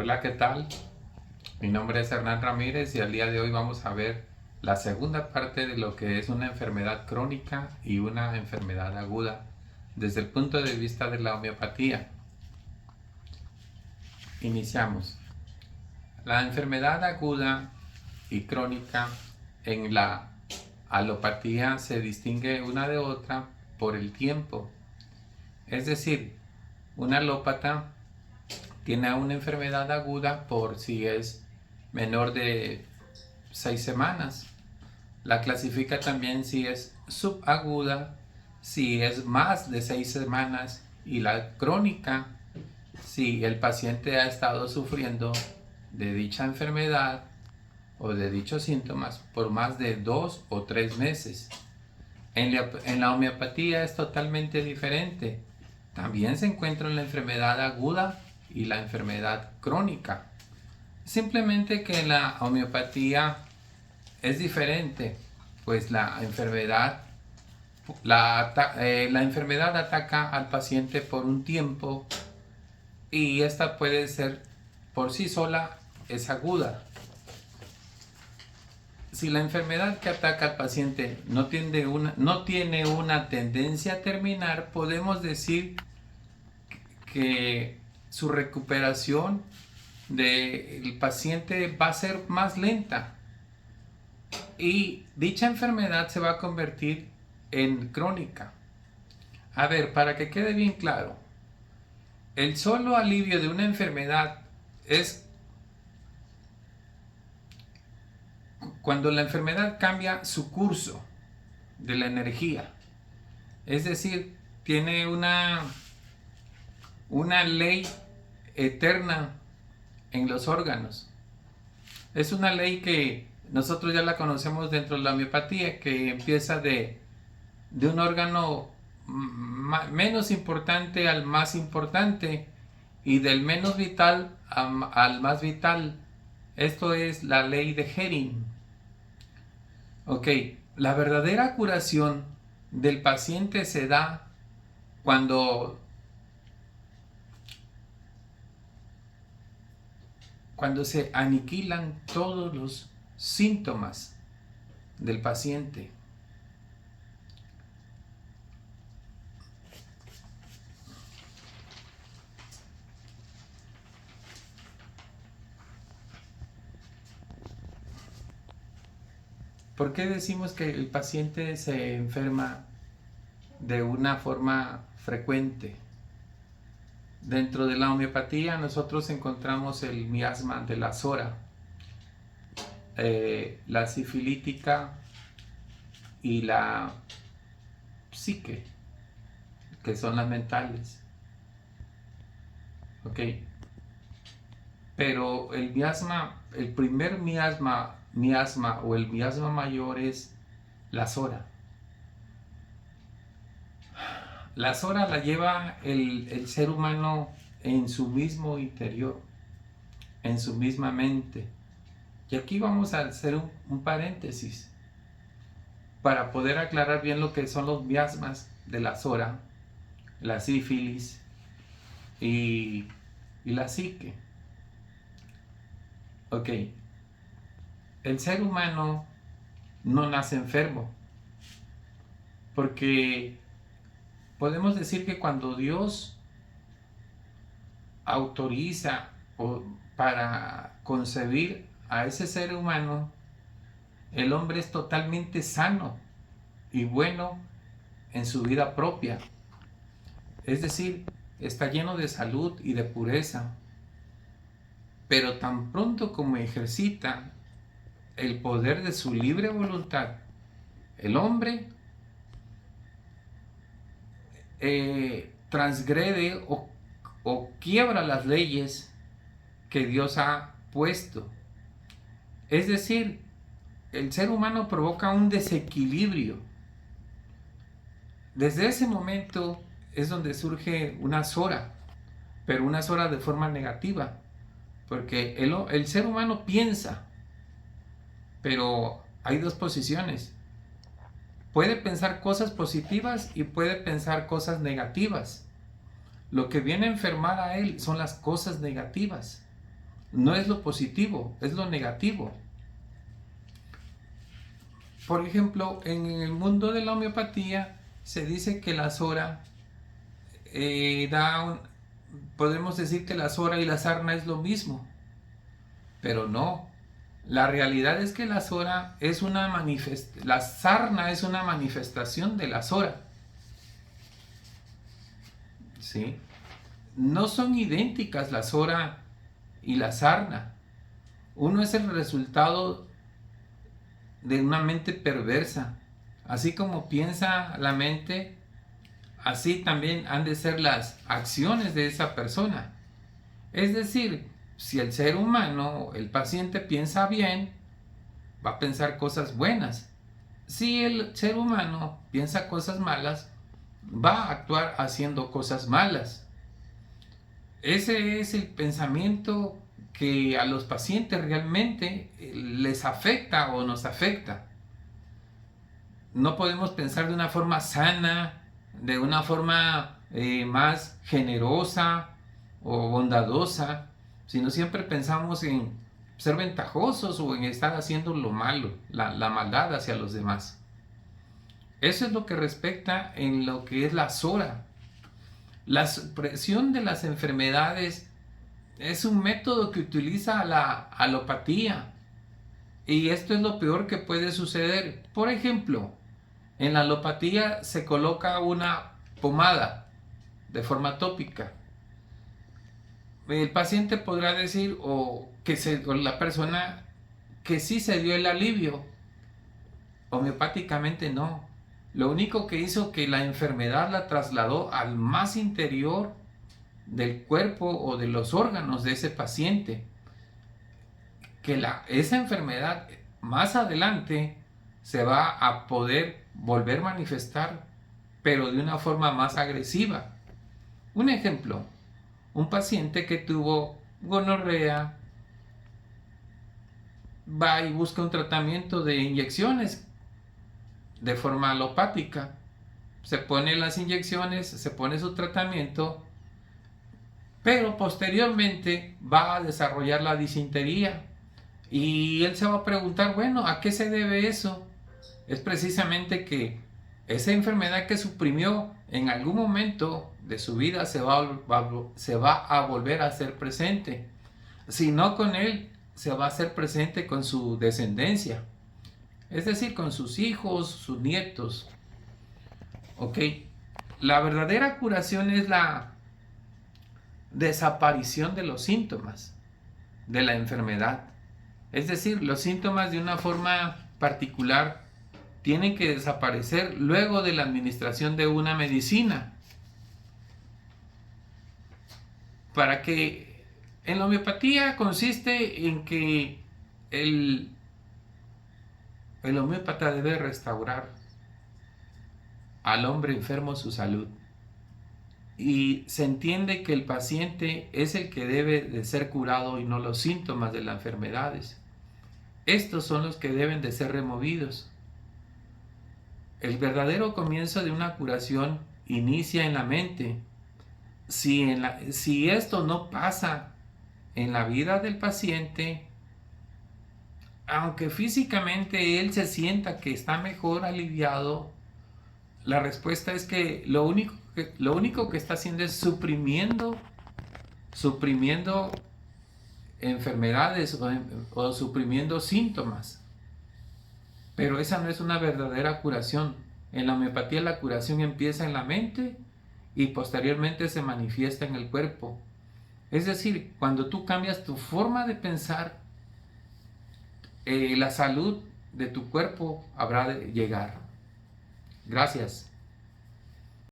Hola, ¿qué tal? Mi nombre es Hernán Ramírez y al día de hoy vamos a ver la segunda parte de lo que es una enfermedad crónica y una enfermedad aguda desde el punto de vista de la homeopatía. Iniciamos. La enfermedad aguda y crónica en la alopatía se distingue una de otra por el tiempo. Es decir, un alópata tiene una enfermedad aguda por si es menor de 6 semanas. La clasifica también si es subaguda, si es más de 6 semanas, y la crónica si el paciente ha estado sufriendo de dicha enfermedad o de dichos síntomas por más de 2 o 3 meses. En la homeopatía es totalmente diferente. También se encuentra la enfermedad aguda y la enfermedad crónica. Simplemente que en la homeopatía es diferente, pues la enfermedad ataca al paciente por un tiempo y esta puede ser por sí sola, es aguda. Si la enfermedad que ataca al paciente no tiene una tendencia a terminar, podemos decir que su recuperación del paciente va a ser más lenta y dicha enfermedad se va a convertir en crónica. A ver, para que quede bien claro, el solo alivio de una enfermedad es cuando la enfermedad cambia su curso de la energía. Es decir, tiene una ley eterna en los órganos. Es una ley que nosotros ya la conocemos dentro de la homeopatía, que empieza de un órgano menos importante al más importante y del menos vital al más vital. Esto es la ley de Hering. Ok, la verdadera curación del paciente se da cuando se aniquilan todos los síntomas del paciente. ¿Por qué decimos que el paciente se enferma de una forma frecuente? Dentro de la homeopatía nosotros encontramos el miasma de la sora, la sifilítica y la psique, que son las mentales. Ok. Pero el primer miasma o el miasma mayor es la sora. La sora la lleva el ser humano en su mismo interior, en su misma mente. Y aquí vamos a hacer un paréntesis para poder aclarar bien lo que son los miasmas de la sora, la sífilis y la psique. Ok, el ser humano no nace enfermo, porque podemos decir que cuando Dios autoriza para concebir a ese ser humano, el hombre es totalmente sano y bueno en su vida propia. Es decir, está lleno de salud y de pureza. Pero tan pronto como ejercita el poder de su libre voluntad, el hombre transgrede o quiebra las leyes que Dios ha puesto. Es decir, el ser humano provoca un desequilibrio. Desde ese momento es donde surge una sora, pero una sora de forma negativa, porque el ser humano piensa, pero hay dos posiciones. Puede pensar cosas positivas y puede pensar cosas negativas. Lo que viene a enfermar a él son las cosas negativas. no es lo positivo, es lo negativo. Por ejemplo, en el mundo de la homeopatía se dice que la sora podemos decir que la sora y la sarna es lo mismo, pero no. La realidad es que la sarna es una manifestación de la sora. ¿Sí? No son idénticas la sora y la sarna. Uno es el resultado de una mente perversa. Así como piensa la mente, así también han de ser las acciones de esa persona. Es decir, si el ser humano, el paciente piensa bien, va a pensar cosas buenas. Si el ser humano piensa cosas malas, va a actuar haciendo cosas malas. Ese es el pensamiento que a los pacientes realmente les afecta o nos afecta. No podemos pensar de una forma sana, de una forma más generosa o bondadosa, sino siempre pensamos en ser ventajosos o en estar haciendo lo malo, la maldad hacia los demás. Eso es lo que respecta en lo que es la sora. La supresión de las enfermedades es un método que utiliza la alopatía. Y esto es lo peor que puede suceder. Por ejemplo, en la alopatía se coloca una pomada de forma tópica. El paciente podrá decir o la persona que sí se dio el alivio. Homeopáticamente no. Lo único que hizo que la enfermedad la trasladó al más interior del cuerpo o de los órganos de ese paciente. Que esa enfermedad más adelante se va a poder volver a manifestar, pero de una forma más agresiva. Un ejemplo, un paciente que tuvo gonorrea va y busca un tratamiento de inyecciones de forma alopática. Se pone las inyecciones, se pone su tratamiento, pero posteriormente va a desarrollar la disentería. Y él se va a preguntar, bueno, ¿a qué se debe eso? Es precisamente que esa enfermedad que suprimió en algún momento de su vida se va a volver a hacer presente. Si no con él, se va a hacer presente con su descendencia. Es decir, con sus hijos, sus nietos. ¿Ok? La verdadera curación es la desaparición de los síntomas de la enfermedad. Es decir, los síntomas de una forma particular tienen que desaparecer luego de la administración de una medicina. Para que en la homeopatía consiste en que el homeópata debe restaurar al hombre enfermo su salud. Y se entiende que el paciente es el que debe de ser curado y no los síntomas de las enfermedades. Estos son los que deben de ser removidos. El verdadero comienzo de una curación inicia en la mente. Si esto no pasa en la vida del paciente, aunque físicamente él se sienta que está mejor aliviado, la respuesta es que lo único que está haciendo es suprimiendo enfermedades o suprimiendo síntomas. Pero esa no es una verdadera curación. En la homeopatía la curación empieza en la mente y posteriormente se manifiesta en el cuerpo. Es decir, cuando tú cambias tu forma de pensar, la salud de tu cuerpo habrá de llegar. Gracias.